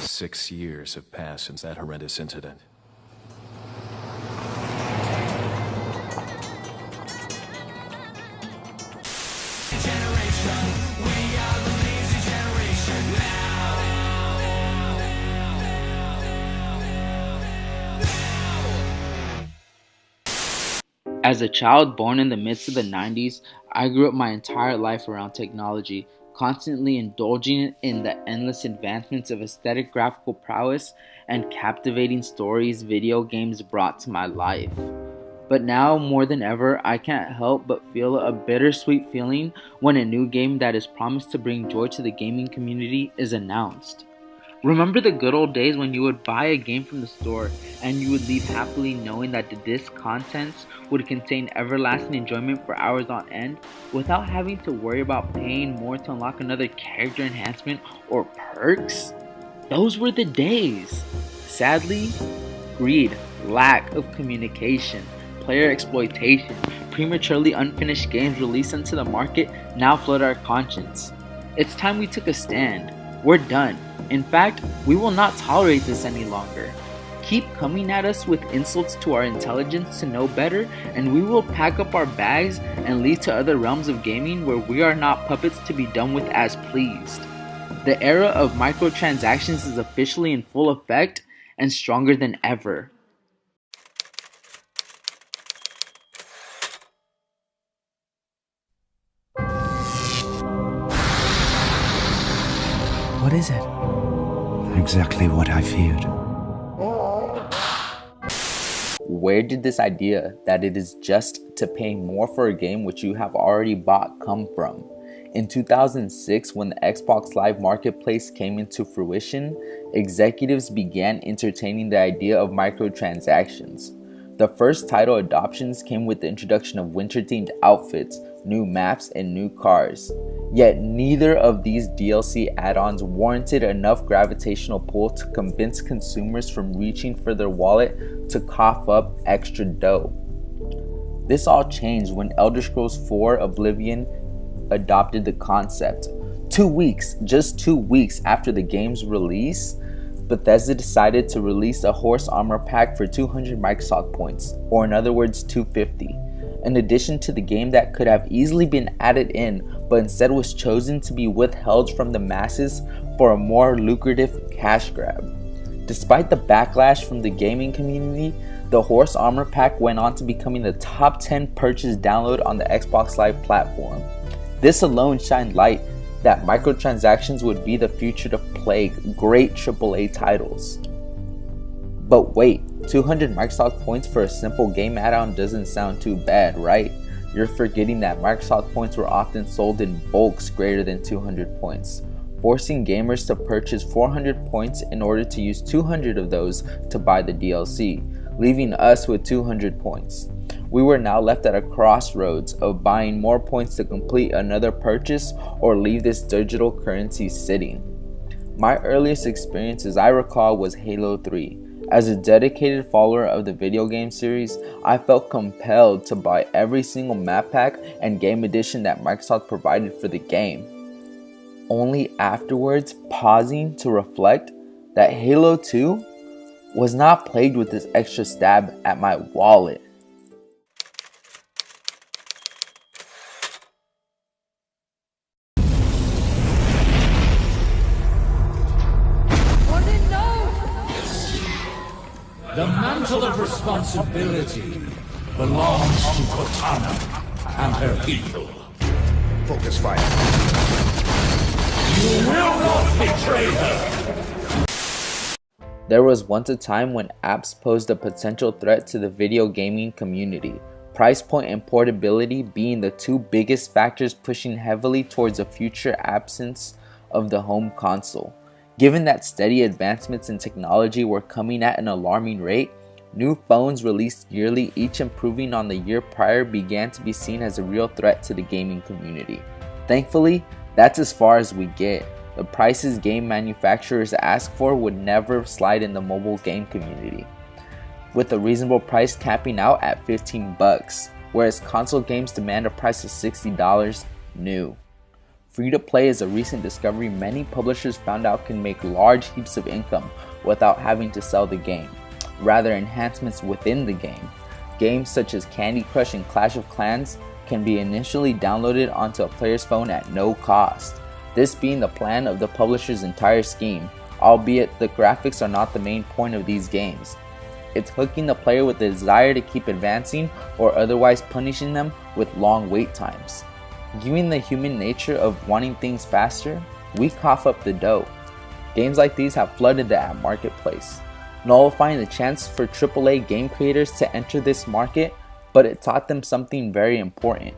6 years have passed since that horrendous incident. As a child born in the midst of the 90s, I grew up my entire life around technology, constantly indulging in the endless advancements of aesthetic graphical prowess and captivating stories video games brought to my life. But now, more than ever, I can't help but feel a bittersweet feeling when a new game that is promised to bring joy to the gaming community is announced. Remember the good old days when you would buy a game from the store and you would leave happily knowing that the disc contents would contain everlasting enjoyment for hours on end without having to worry about paying more to unlock another character enhancement or perks? Those were the days. Sadly, greed, lack of communication, player exploitation, prematurely unfinished games released into the market now flood our conscience. It's time we took a stand. We're done. In fact, we will not tolerate this any longer. Keep coming at us with insults to our intelligence to know better, and we will pack up our bags and leave to other realms of gaming where we are not puppets to be done with as pleased. The era of microtransactions is officially in full effect and stronger than ever. What is it? Exactly what I feared. Where did this idea that it is just to pay more for a game which you have already bought come from? In 2006, when the Xbox Live Marketplace came into fruition, executives began entertaining the idea of microtransactions. The first title adoptions came with the introduction of winter-themed outfits, new maps, and new cars. Yet neither of these DLC add-ons warranted enough gravitational pull to convince consumers from reaching for their wallet to cough up extra dough. This all changed when Elder Scrolls 4 Oblivion adopted the concept. Just 2 weeks after the game's release, Bethesda decided to release a horse armor pack for 200 Microsoft points, or in other words 250. An addition to the game that could have easily been added in, but instead was chosen to be withheld from the masses for a more lucrative cash grab. Despite the backlash from the gaming community, the Horse Armor Pack went on to becoming the top 10 purchase download on the Xbox Live platform. This alone shined light that microtransactions would be the future to plague great AAA titles. But wait, 200 Microsoft points for a simple game add-on doesn't sound too bad, right? You're forgetting that Microsoft points were often sold in bulks greater than 200 points, forcing gamers to purchase 400 points in order to use 200 of those to buy the DLC, leaving us with 200 points. We were now left at a crossroads of buying more points to complete another purchase or leave this digital currency sitting. My earliest experience, as I recall, was Halo 3. As a dedicated follower of the video game series, I felt compelled to buy every single map pack and game edition that Microsoft provided for the game. Only afterwards pausing to reflect that Halo 2 was not plagued with this extra stab at my wallet. The mantle of responsibility belongs to Cortana and her people. Focus fire. You will not betray her! There was once a time when apps posed a potential threat to the video gaming community, price point and portability being the two biggest factors pushing heavily towards a future absence of the home console. Given that steady advancements in technology were coming at an alarming rate, new phones released yearly, each improving on the year prior, began to be seen as a real threat to the gaming community. Thankfully, that's as far as we get. The prices game manufacturers ask for would never slide in the mobile game community, with a reasonable price capping out at $15. whereas console games demand a price of $60 new. Free-to-play is a recent discovery many publishers found out can make large heaps of income without having to sell the game, rather enhancements within the game. Games such as Candy Crush and Clash of Clans can be initially downloaded onto a player's phone at no cost, this being the plan of the publisher's entire scheme, albeit the graphics are not the main point of these games. It's hooking the player with the desire to keep advancing or otherwise punishing them with long wait times. Given the human nature of wanting things faster, we cough up the dough. Games like these have flooded the app marketplace, nullifying the chance for AAA game creators to enter this market, but it taught them something very important.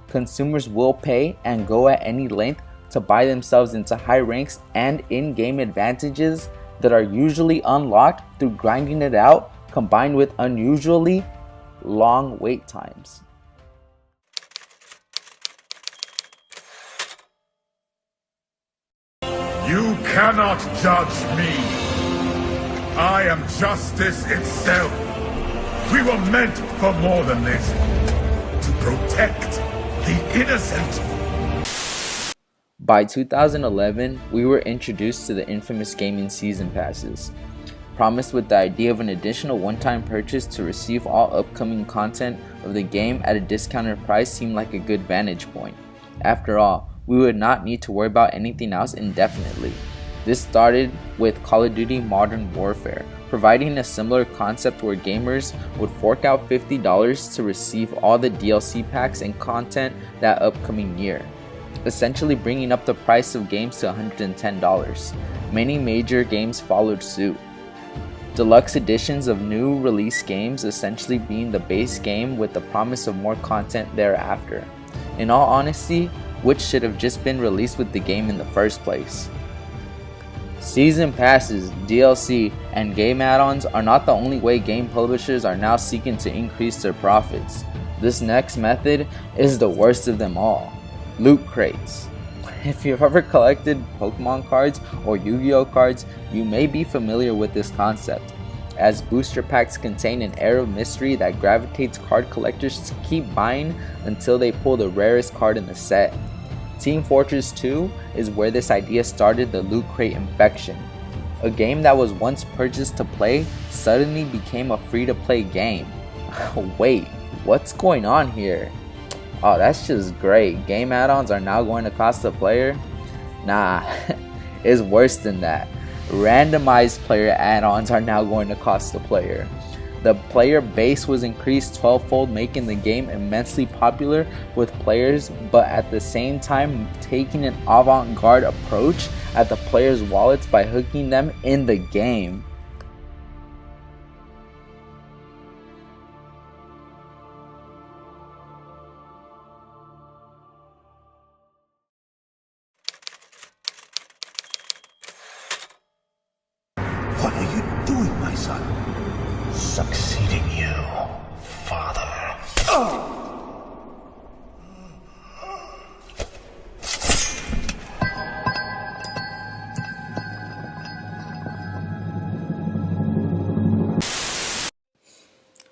Consumers will pay and go at any length to buy themselves into high ranks and in-game advantages that are usually unlocked through grinding it out, combined with unusually long wait times. You cannot judge me. I am justice itself. We were meant for more than this. To protect the innocent. By 2011, we were introduced to the infamous gaming season passes, promised with the idea of an additional one-time purchase to receive all upcoming content of the game at a discounted price seemed like a good vantage point. After all, we would not need to worry about anything else indefinitely. This started with Call of Duty Modern Warfare, providing a similar concept where gamers would fork out $50 to receive all the DLC packs and content that upcoming year, essentially bringing up the price of games to $110. Many major games followed suit. Deluxe editions of new release games essentially being the base game with the promise of more content thereafter. In all honesty, which should have just been released with the game in the first place. Season passes, DLC, and game add-ons are not the only way game publishers are now seeking to increase their profits. This next method is the worst of them all: loot crates. If you've ever collected Pokemon cards or Yu-Gi-Oh cards, you may be familiar with this concept, as booster packs contain an air of mystery that gravitates card collectors to keep buying until they pull the rarest card in the set. Team Fortress 2 is where this idea started the loot crate infection. A game that was once purchased to play suddenly became a free-to-play game. Wait, what's going on here? Oh, that's just great. Game add-ons are now going to cost the player? Nah, it's worse than that. Randomized player add-ons are now going to cost the player. The player base was increased 12-fold, making the game immensely popular with players, but at the same time taking an avant-garde approach at the players' wallets by hooking them in the game. What are you doing, my son? Succeeding you, father.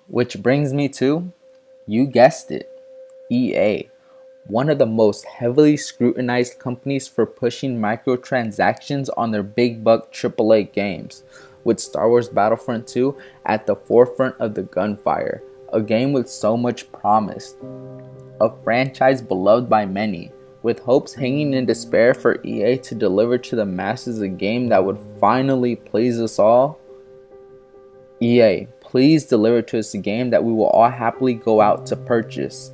Which brings me to, you guessed it, EA. One of the most heavily scrutinized companies for pushing microtransactions on their big buck AAA games, with Star Wars Battlefront 2 at the forefront of the gunfire, a game with so much promise, a franchise beloved by many, with hopes hanging in despair for EA to deliver to the masses a game that would finally please us all. EA, please deliver to us a game that we will all happily go out to purchase.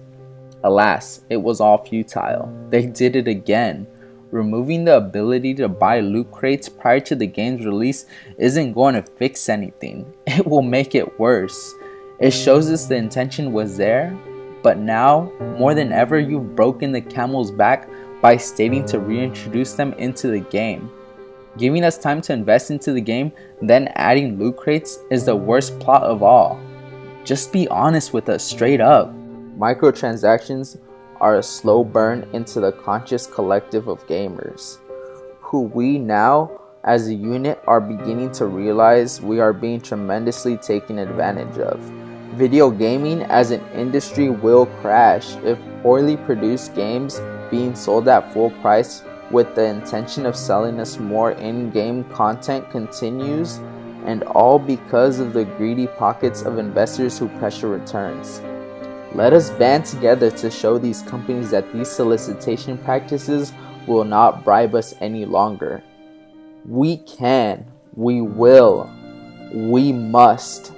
Alas, it was all futile. They did it again. Removing the ability to buy loot crates prior to the game's release isn't going to fix anything. It will make it worse. It shows us the intention was there, but now, more than ever, you've broken the camel's back by stating to reintroduce them into the game. Giving us time to invest into the game, then adding loot crates is the worst plot of all. Just be honest with us straight up. Microtransactions are a slow burn into the conscious collective of gamers, who we now as a unit are beginning to realize we are being tremendously taken advantage of. Video gaming as an industry will crash if poorly produced games being sold at full price with the intention of selling us more in-game content continues, and all because of the greedy pockets of investors who pressure returns. Let us band together to show these companies that these solicitation practices will not bribe us any longer. We can, we will, we must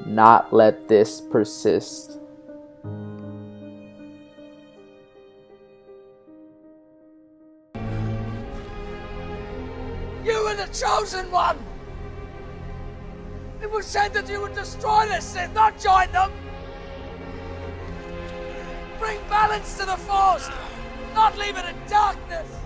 not let this persist. You were the chosen one! It was said that you would destroy the Sith, not join them! Bring balance to the Force, not leave it in darkness!